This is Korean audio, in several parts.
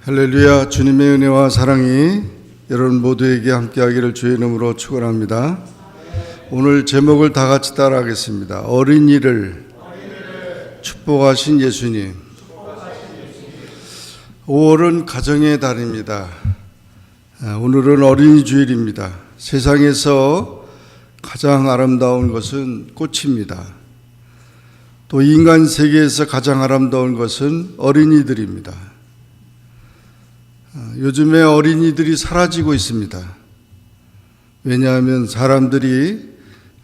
할렐루야. 주님의 은혜와 사랑이 여러분 모두에게 함께하기를 주의 이름으로 축원합니다. 오늘 제목을 다 같이 따라하겠습니다. 어린이를 축복하신 예수님. 5월은 가정의 달입니다. 오늘은 어린이 주일입니다. 세상에서 가장 아름다운 것은 꽃입니다. 또 인간 세계에서 가장 아름다운 것은 어린이들입니다. 요즘에 어린이들이 사라지고 있습니다. 왜냐하면 사람들이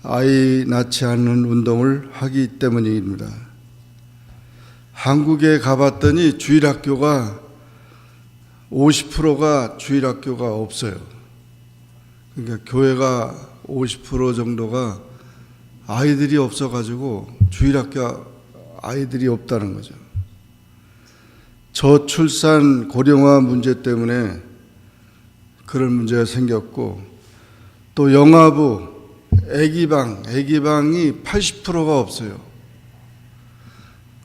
아이 낳지 않는 운동을 하기 때문입니다. 한국에 가봤더니 주일학교가 50%가 주일학교가 없어요. 그러니까 교회가 50% 정도가 아이들이 없어가지고 주일학교 아이들이 없다는 거죠. 저출산 고령화 문제 때문에 그런 문제가 생겼고, 또 영아부 아기방이 80%가 없어요.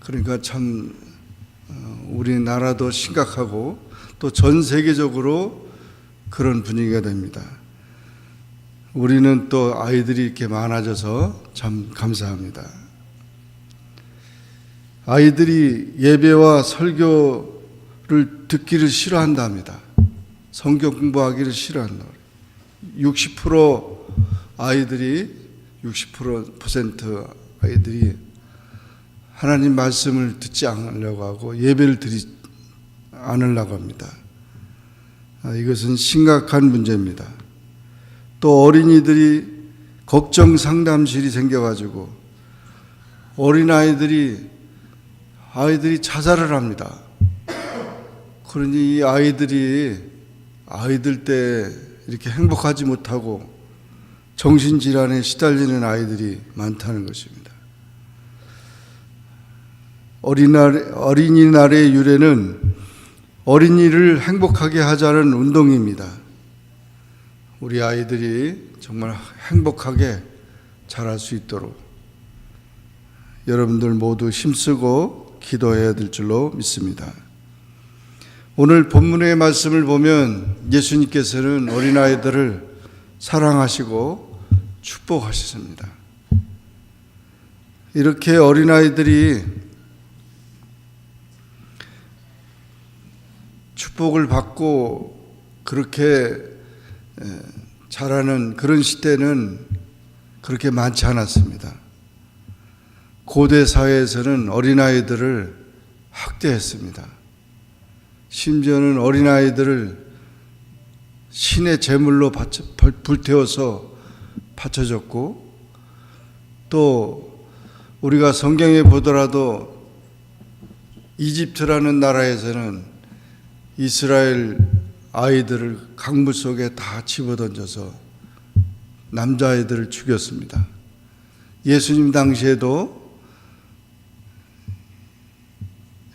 그러니까 참 우리나라도 심각하고 또 전 세계적으로 그런 분위기가 됩니다. 우리는 또 아이들이 이렇게 많아져서 참 감사합니다. 아이들이 예배와 설교를 듣기를 싫어한답니다. 성경 공부하기를 싫어한다. 60% 아이들이 하나님 말씀을 듣지 않으려고 하고 예배를 드리지 않으려고 합니다. 이것은 심각한 문제입니다. 또 어린이들이 걱정 상담실이 생겨가지고 어린아이들이 자살을 합니다. 그러니 이 아이들 때 이렇게 행복하지 못하고 정신질환에 시달리는 아이들이 많다는 것입니다. 어린이날의 유래는 어린이를 행복하게 하자는 운동입니다. 우리 아이들이 정말 행복하게 자랄 수 있도록 여러분들 모두 힘쓰고 기도해야 될 줄로 믿습니다. 오늘 본문의 말씀을 보면 예수님께서는 어린아이들을 사랑하시고 축복하셨습니다. 이렇게 어린아이들이 축복을 받고 그렇게 자라는 그런 시대는 그렇게 많지 않았습니다. 고대 사회에서는 어린아이들을 학대했습니다. 심지어는 어린아이들을 신의 제물로 불태워서 바쳐졌고, 또 우리가 성경에 보더라도 이집트라는 나라에서는 이스라엘 아이들을 강물 속에 다 집어던져서 남자아이들을 죽였습니다. 예수님 당시에도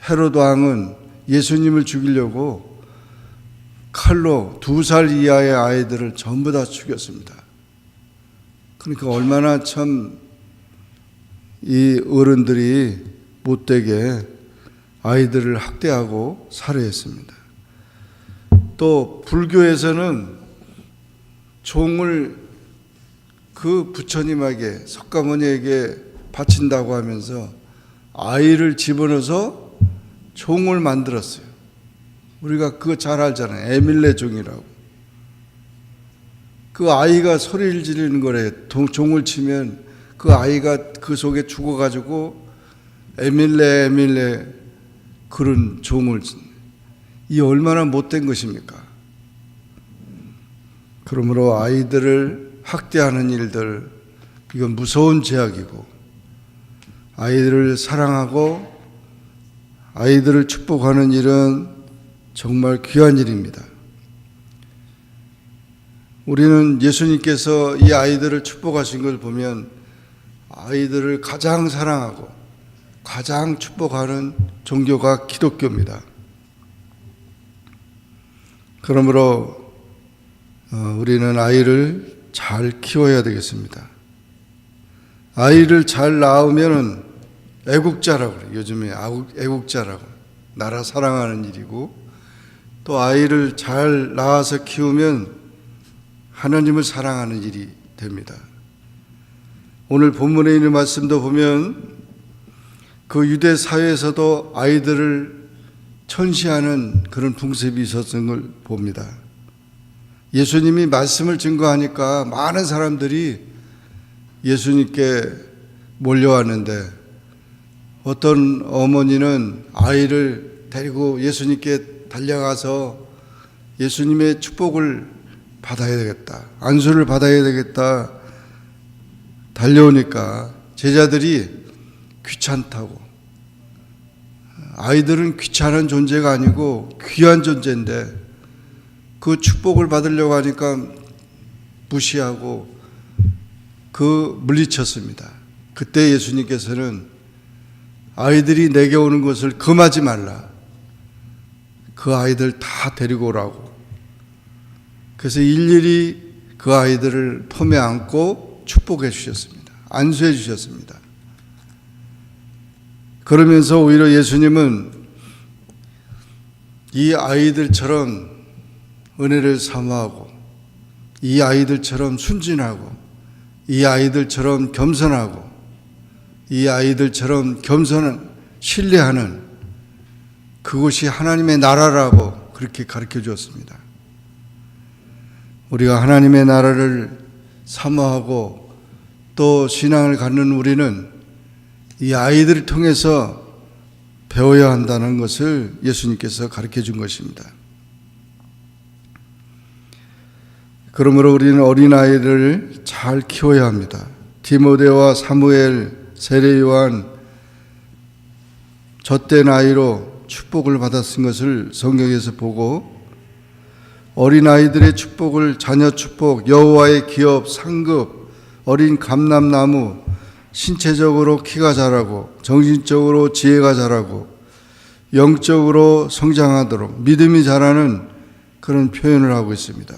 헤롯 왕은 예수님을 죽이려고 칼로 2살 이하의 아이들을 전부 다 죽였습니다. 그러니까 얼마나 참 이 어른들이 못되게 아이들을 학대하고 살해했습니다. 또 불교에서는 종을 그 부처님에게, 석가모니에게 바친다고 하면서 아이를 집어넣어서 종을 만들었어요. 우리가 그거 잘 알잖아요. 에밀레 종이라고. 그 아이가 소리를 지르는 거래. 종을 치면 그 아이가 그 속에 죽어가지고 에밀레 그런 종을, 이 얼마나 못된 것입니까? 그러므로 아이들을 학대하는 일들, 이건 무서운 죄악이고, 아이들을 사랑하고 아이들을 축복하는 일은 정말 귀한 일입니다. 우리는 예수님께서 이 아이들을 축복하신 걸 보면 아이들을 가장 사랑하고 가장 축복하는 종교가 기독교입니다. 그러므로 우리는 아이를 잘 키워야 되겠습니다. 아이를 잘 낳으면 애국자라고 그래요. 요즘에 애국자라고. 나라 사랑하는 일이고, 또 아이를 잘 낳아서 키우면 하나님을 사랑하는 일이 됩니다. 오늘 본문에 있는 말씀도 보면 그 유대 사회에서도 아이들을 천시하는 그런 풍습이 있었던 걸 봅니다. 예수님이 말씀을 증거하니까 많은 사람들이 예수님께 몰려왔는데 어떤 어머니는 아이를 데리고 예수님께 달려가서 예수님의 축복을 받아야 되겠다, 안수를 받아야 되겠다 달려오니까 제자들이 귀찮다고, 아이들은 귀찮은 존재가 아니고 귀한 존재인데 그 축복을 받으려고 하니까 무시하고 물리쳤습니다. 그때 예수님께서는 아이들이 내게 오는 것을 금하지 말라, 그 아이들 다 데리고 오라고. 그래서 일일이 그 아이들을 품에 안고 축복해 주셨습니다. 안수해 주셨습니다. 그러면서 오히려 예수님은 이 아이들처럼 은혜를 사모하고, 이 아이들처럼 순진하고, 이 아이들처럼 겸손하고, 이 아이들처럼 신뢰하는 그것이 하나님의 나라라고 그렇게 가르쳐 주었습니다. 우리가 하나님의 나라를 사모하고 또 신앙을 갖는 우리는 이 아이들을 통해서 배워야 한다는 것을 예수님께서 가르쳐 준 것입니다. 그러므로 우리는 어린아이를 잘 키워야 합니다. 디모데와 사무엘, 세례요한 젖된 아이로 축복을 받았은 것을 성경에서 보고, 어린아이들의 축복을 자녀 축복, 여호와의 기업, 상급, 어린 감람나무, 신체적으로 키가 자라고 정신적으로 지혜가 자라고 영적으로 성장하도록 믿음이 자라는 그런 표현을 하고 있습니다.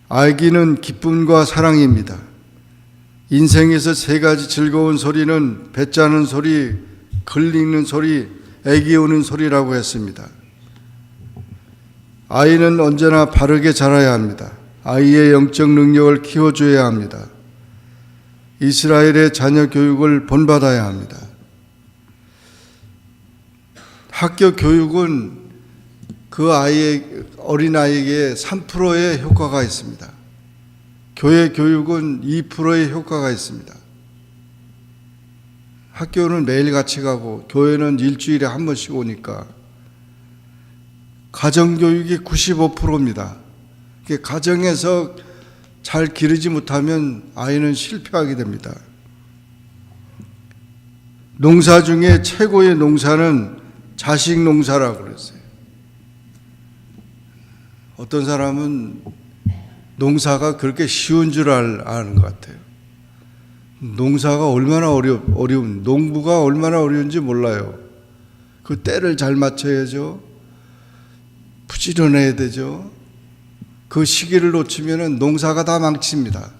아기는 기쁨과 사랑입니다. 인생에서 세 가지 즐거운 소리는 배 짜는 소리, 글 읽는 소리, 애기 우는 소리라고 했습니다. 아이는 언제나 바르게 자라야 합니다. 아이의 영적 능력을 키워줘야 합니다. 이스라엘의 자녀 교육을 본받아야 합니다. 학교 교육은 그 어린아이에게 3%의 효과가 있습니다. 교회 교육은 2%의 효과가 있습니다. 학교는 매일 같이 가고 교회는 일주일에 한 번씩 오니까 가정교육이 95%입니다. 가정에서 잘 기르지 못하면 아이는 실패하게 됩니다. 농사 중에 최고의 농사는 자식 농사라고 그랬어요. 어떤 사람은 농사가 그렇게 쉬운 줄 아는 것 같아요. 농사가 얼마나 농부가 얼마나 어려운지 몰라요. 그 때를 잘 맞춰야죠. 부지런해야 되죠. 그 시기를 놓치면 농사가 다 망칩니다.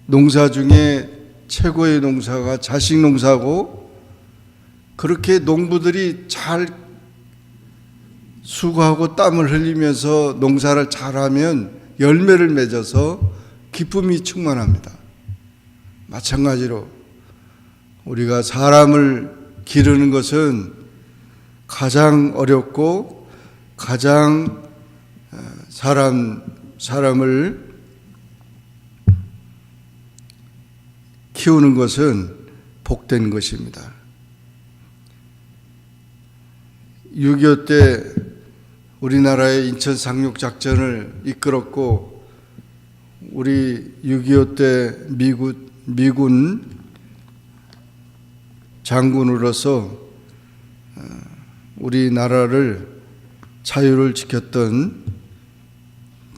농사 중에 최고의 농사가 자식 농사고, 그렇게 농부들이 잘 수고하고 땀을 흘리면서 농사를 잘하면 열매를 맺어서 기쁨이 충만합니다. 마찬가지로 우리가 사람을 기르는 것은 가장 어렵고 가장 사람을 키우는 것은 복된 것입니다. 6.25 때 우리나라의 인천 상륙작전을 이끌었고, 우리 6.25 때 미군 장군으로서 우리나라를 자유를 지켰던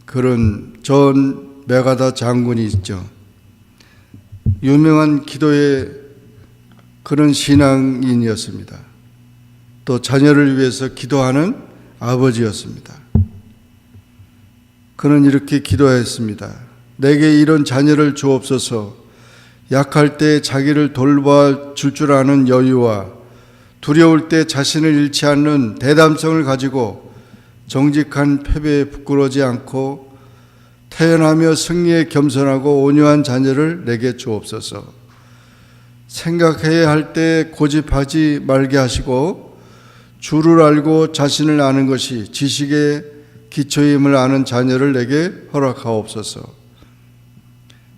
그런 존 메가다 장군이 있죠. 유명한 기도의 그런 신앙인이었습니다. 또 자녀를 위해서 기도하는 아버지였습니다. 그는 이렇게 기도했습니다. 내게 이런 자녀를 주옵소서. 약할 때 자기를 돌봐 줄 아는 여유와 두려울 때 자신을 잃지 않는 대담성을 가지고 정직한 패배에 부끄러지 않고 태연하며 승리에 겸손하고 온유한 자녀를 내게 주옵소서. 생각해야 할 때 고집하지 말게 하시고 주를 알고 자신을 아는 것이 지식의 기초임을 아는 자녀를 내게 허락하옵소서.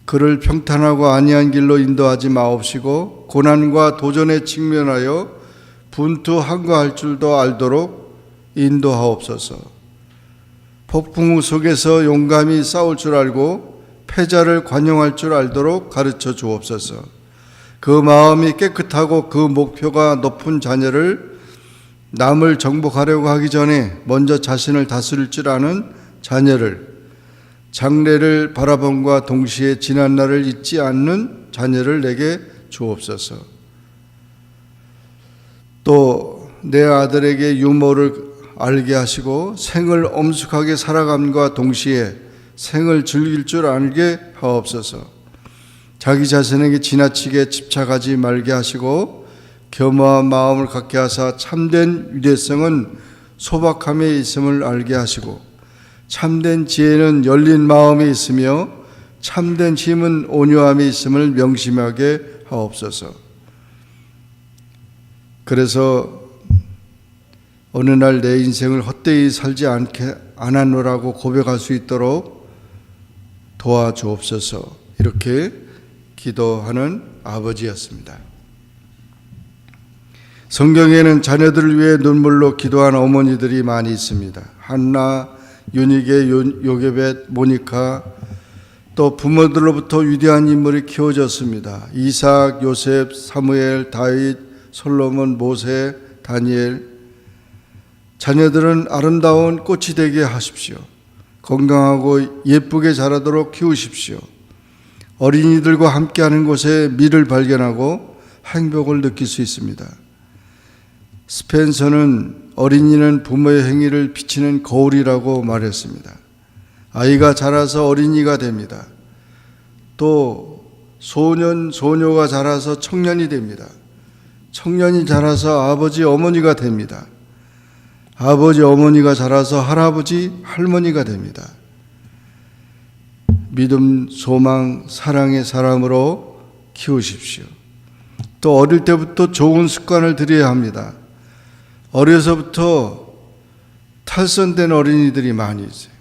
그를 평탄하고 안이한 길로 인도하지 마옵시고 고난과 도전에 직면하여 분투한가할 줄도 알도록 인도하옵소서. 폭풍 속에서 용감히 싸울 줄 알고 패자를 관용할 줄 알도록 가르쳐 주옵소서. 그 마음이 깨끗하고 그 목표가 높은 자녀를 남을 정복하려고 하기 전에 먼저 자신을 다스릴 줄 아는 자녀를, 장래를 바라봄과 동시에 지난 날을 잊지 않는 자녀를 내게 주옵소서. 또 내 아들에게 유머를 알게 하시고 생을 엄숙하게 살아감과 동시에 생을 즐길 줄 알게 하옵소서. 자기 자신에게 지나치게 집착하지 말게 하시고 겸허한 마음을 갖게 하사 참된 유대성은 소박함에 있음을 알게 하시고 참된 지혜는 열린 마음에 있으며 참된 힘은 온유함에 있음을 명심하게 하옵소서. 그래서 어느 날 내 인생을 헛되이 살지 않았노라고 고백할 수 있도록 도와주옵소서. 이렇게 기도하는 아버지였습니다. 성경에는 자녀들을 위해 눈물로 기도한 어머니들이 많이 있습니다. 한나, 유니게, 요게벳, 모니카, 또 부모들로부터 위대한 인물이 키워졌습니다. 이삭, 요셉, 사무엘, 다윗, 솔로몬, 모세, 다니엘. 자녀들은 아름다운 꽃이 되게 하십시오. 건강하고 예쁘게 자라도록 키우십시오. 어린이들과 함께하는 곳에 미를 발견하고 행복을 느낄 수 있습니다. 스펜서는 어린이는 부모의 행위를 비치는 거울이라고 말했습니다. 아이가 자라서 어린이가 됩니다. 또 소년, 소녀가 자라서 청년이 됩니다. 청년이 자라서 아버지, 어머니가 됩니다. 아버지, 어머니가 자라서 할아버지, 할머니가 됩니다. 믿음, 소망, 사랑의 사람으로 키우십시오. 또 어릴 때부터 좋은 습관을 들여야 합니다. 어려서부터 탈선된 어린이들이 많이 있어요.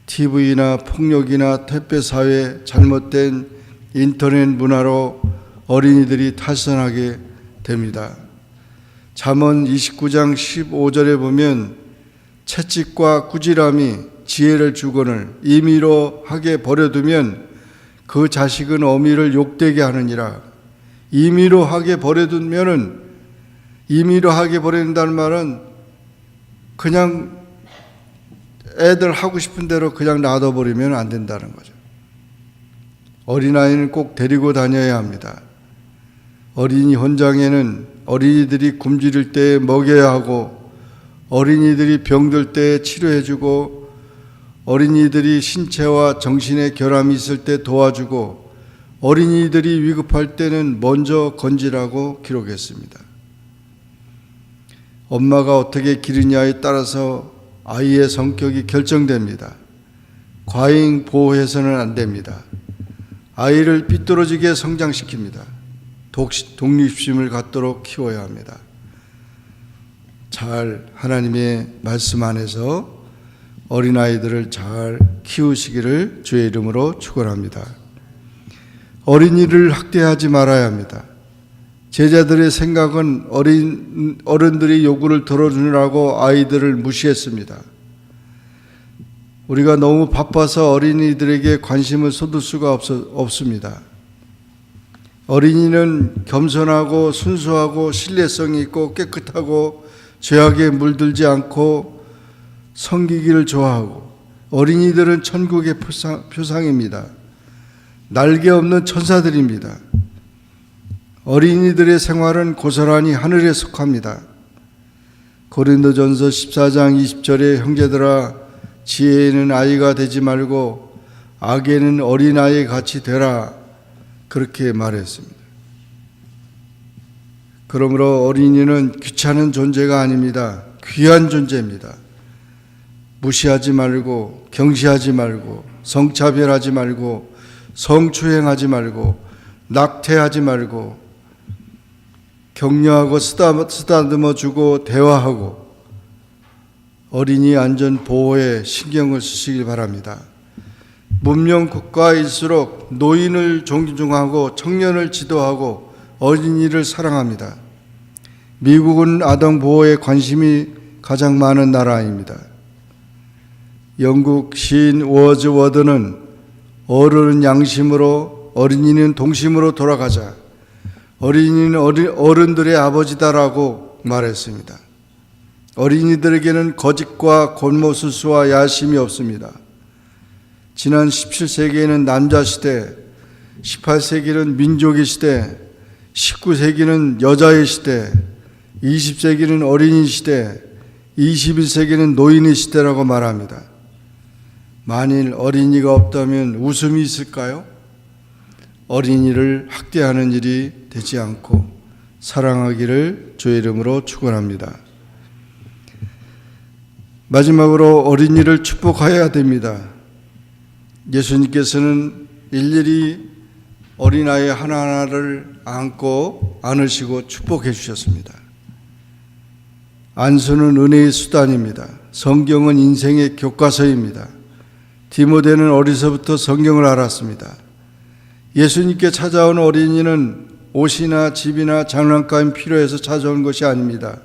TV나 폭력이나 택배사회, 잘못된 인터넷 문화로 어린이들이 탈선하게 됩니다. 잠언 29장 15절에 보면 채찍과 꾸지람이 지혜를 주거늘 임의로 하게 버려두면 그 자식은 어미를 욕되게 하느니라. 임의로 하게 버려두면은, 임의로 하게 버린다는 말은 그냥 애들 하고 싶은 대로 그냥 놔둬버리면 안 된다는 거죠. 어린아이는 꼭 데리고 다녀야 합니다. 어린이 현장에는 어린이들이 굶주릴 때 먹여야 하고, 어린이들이 병들 때 치료해주고, 어린이들이 신체와 정신의 결함이 있을 때 도와주고, 어린이들이 위급할 때는 먼저 건지라고 기록했습니다. 엄마가 어떻게 기르냐에 따라서 아이의 성격이 결정됩니다. 과잉 보호해서는 안 됩니다. 아이를 삐뚤어지게 성장시킵니다. 독립심을 갖도록 키워야 합니다. 잘 하나님의 말씀 안에서 어린아이들을 잘 키우시기를 주의 이름으로 축원합니다. 어린이를 학대하지 말아야 합니다. 제자들의 생각은 어른들이 요구를 들어주느라고 아이들을 무시했습니다. 우리가 너무 바빠서 어린이들에게 관심을 쏟을 수가 없습니다. 어린이는 겸손하고 순수하고 신뢰성이 있고 깨끗하고 죄악에 물들지 않고 섬기기를 좋아하고, 어린이들은 천국의 표상입니다. 날개 없는 천사들입니다. 어린이들의 생활은 고스란히 하늘에 속합니다. 고린도전서 14장 20절에 형제들아, 지혜에는 아이가 되지 말고 악에는 어린아이 같이 되라, 그렇게 말했습니다. 그러므로 어린이는 귀찮은 존재가 아닙니다. 귀한 존재입니다. 무시하지 말고, 경시하지 말고, 성차별하지 말고, 성추행하지 말고, 낙태하지 말고, 격려하고 쓰다듬어 주고 대화하고 어린이 안전 보호에 신경을 쓰시길 바랍니다. 문명 국가일수록 노인을 존중하고 청년을 지도하고 어린이를 사랑합니다. 미국은 아동 보호에 관심이 가장 많은 나라입니다. 영국 시인 워즈워드는 어른은 양심으로 어린이는 동심으로 돌아가자. 어린이는 어른들의 아버지다라고 말했습니다. 어린이들에게는 거짓과 권모술수와 야심이 없습니다. 지난 17세기에는 남자시대, 18세기는 민족의 시대, 19세기는 여자의 시대, 20세기는 어린이 시대, 21세기는 노인의 시대라고 말합니다. 만일 어린이가 없다면 웃음이 있을까요? 어린이를 학대하는 일이 되지 않고 사랑하기를 주의 이름으로 축원합니다. 마지막으로 어린이를 축복해야 됩니다. 예수님께서는 일일이 어린아이 하나하나를 안고 안으시고 축복해 주셨습니다. 안수는 은혜의 수단입니다. 성경은 인생의 교과서입니다. 디모데는 어려서부터 성경을 알았습니다. 예수님께 찾아온 어린이는 옷이나 집이나 장난감이 필요해서 찾아온 것이 아닙니다.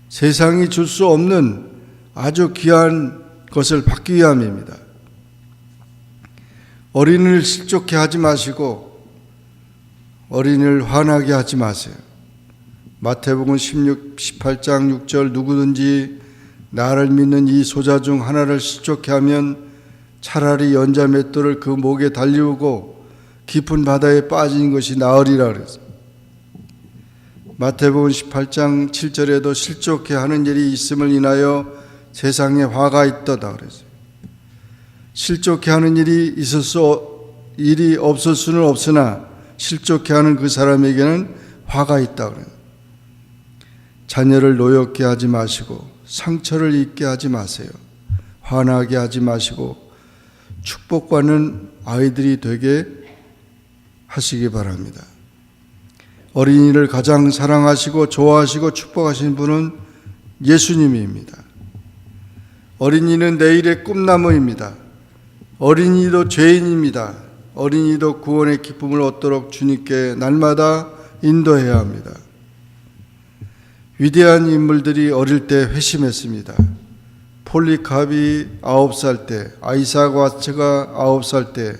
세상이 줄 수 없는 아주 귀한 것을 받기 위함입니다. 어린이를 실족해 하지 마시고 어린이를 화나게 하지 마세요. 마태복음 18장 6절 누구든지 나를 믿는 이 소자 중 하나를 실족해 하면 차라리 연자 맷돌을 그 목에 달리우고 깊은 바다에 빠진 것이 나으리라 그랬어요. 마태복음 18장 7절에도 실족해 하는 일이 있음을 인하여 세상에 화가 있도다 그랬어요. 실족해 하는 일이 일이 없을 수는 없으나 실족해 하는 그 사람에게는 화가 있다 그래요. 자녀를 노엽게 하지 마시고 상처를 입게 하지 마세요. 화나게 하지 마시고 축복받는 아이들이 되게 하시기 바랍니다. 어린이를 가장 사랑하시고 좋아하시고 축복하신 분은 예수님입니다. 어린이는 내일의 꿈나무입니다. 어린이도 죄인입니다. 어린이도 구원의 기쁨을 얻도록 주님께 날마다 인도해야 합니다. 위대한 인물들이 어릴 때 회심했습니다. 폴리캅이 9살 때, 아이삭 와츠가 9살 때,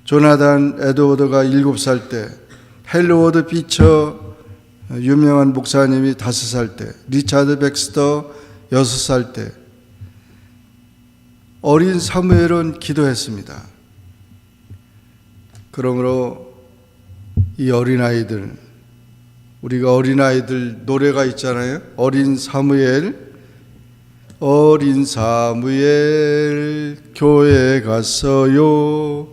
조나단 에드워드가 7살 때, 헬로워드 피처 유명한 목사님이 5살 때, 리차드 백스터 6살 때, 어린 사무엘은 기도했습니다. 그러므로 이 어린아이들, 우리가 어린아이들 노래가 있잖아요. 어린 사무엘, 어린 사무엘 교회 갔어요.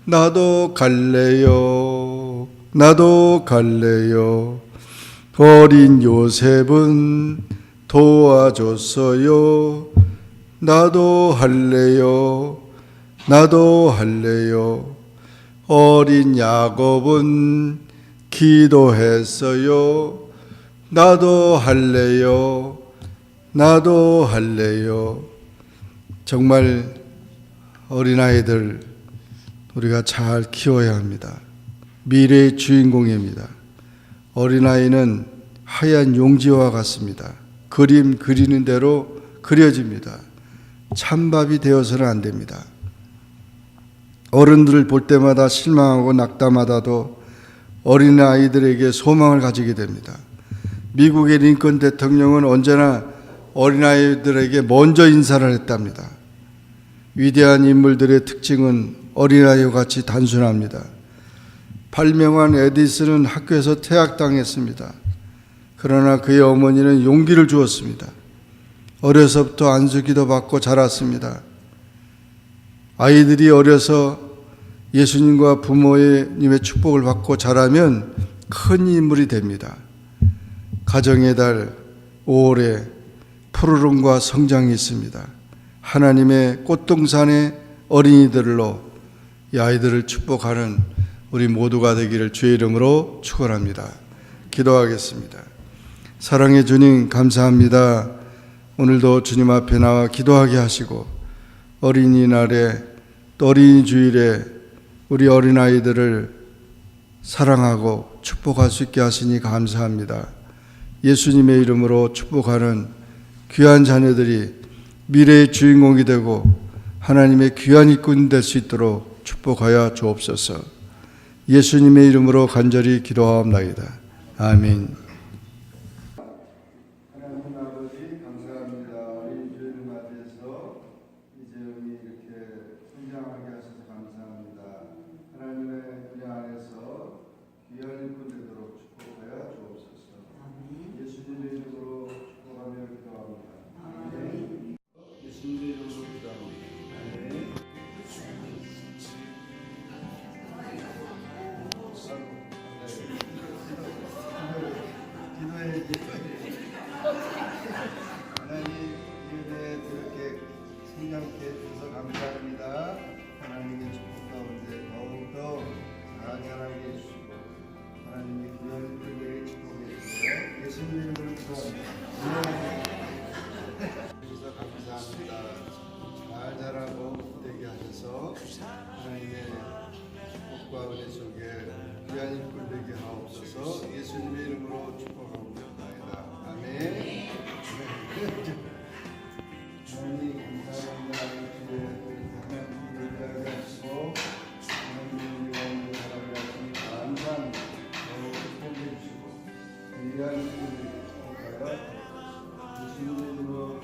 나도 갈래요. 나도 갈래요. 어린 요셉은 도와줬어요. 나도 할래요. 나도 할래요. 어린 야곱은 기도했어요. 나도 할래요. 나도 할래요. 정말 어린아이들 우리가 잘 키워야 합니다. 미래의 주인공입니다. 어린아이는 하얀 용지와 같습니다. 그림 그리는 대로 그려집니다. 찬밥이 되어서는 안 됩니다. 어른들을 볼 때마다 실망하고 낙담하다도 어린아이들에게 소망을 가지게 됩니다. 미국의 링컨 대통령은 언제나 어린아이들에게 먼저 인사를 했답니다. 위대한 인물들의 특징은 어린아이와 같이 단순합니다. 발명한 에디슨은 학교에서 퇴학당했습니다. 그러나 그의 어머니는 용기를 주었습니다. 어려서부터 안수기도 받고 자랐습니다. 아이들이 어려서 예수님과 부모님의 축복을 받고 자라면 큰 인물이 됩니다. 가정의 달 5월에 푸르름과 성장이 있습니다. 하나님의 꽃동산의 어린이들로 이 아이들을 축복하는 우리 모두가 되기를 주의 이름으로 축원합니다. 기도하겠습니다. 사랑의 주님 감사합니다. 오늘도 주님 앞에 나와 기도하게 하시고 어린이날에 또 어린이 주일에 우리 어린아이들을 사랑하고 축복할 수 있게 하시니 감사합니다. 예수님의 이름으로 축복하는 귀한 자녀들이 미래의 주인공이 되고 하나님의 귀한 일꾼이 될 수 있도록 축복하여 주옵소서. 예수님의 이름으로 간절히 기도하옵나이다. 아멘. 하나님 아버지 감사합니다. 어린 주일을 맞이해서 이제 이렇게 성장하게 하셔서 감사합니다. 하나님의 은혜 안에서 귀한 일꾼 되도록 축복하여 주옵소서. 예수님의 이름으로 축복하며 기도합니다. 아멘. 예수님의 이름으로 기도합니다. 아멘. 하나님 예배 이렇게 성장케 해주셔서 감사합니다. 하나님의 축복 가운데 더욱더 자라게 해주시고 하나님의 귀한 일들에게 축복해 주세요. 예수님 이름으로 기도합니다. 주셔서 감사합니다. 잘 자라고 되게 하셔서 하나님의 축복과 은혜 속에 귀한 일꾼 되게 하옵소서. 예수님의 이름으로 축복합니다. 아멘. 하나님 감사합니다. 주의 하나님 하시고 하나님의 영광을 바라보시니 감사합니다. 축복해 주시고 귀한 일꾼 축복하여 예수님의 이름으로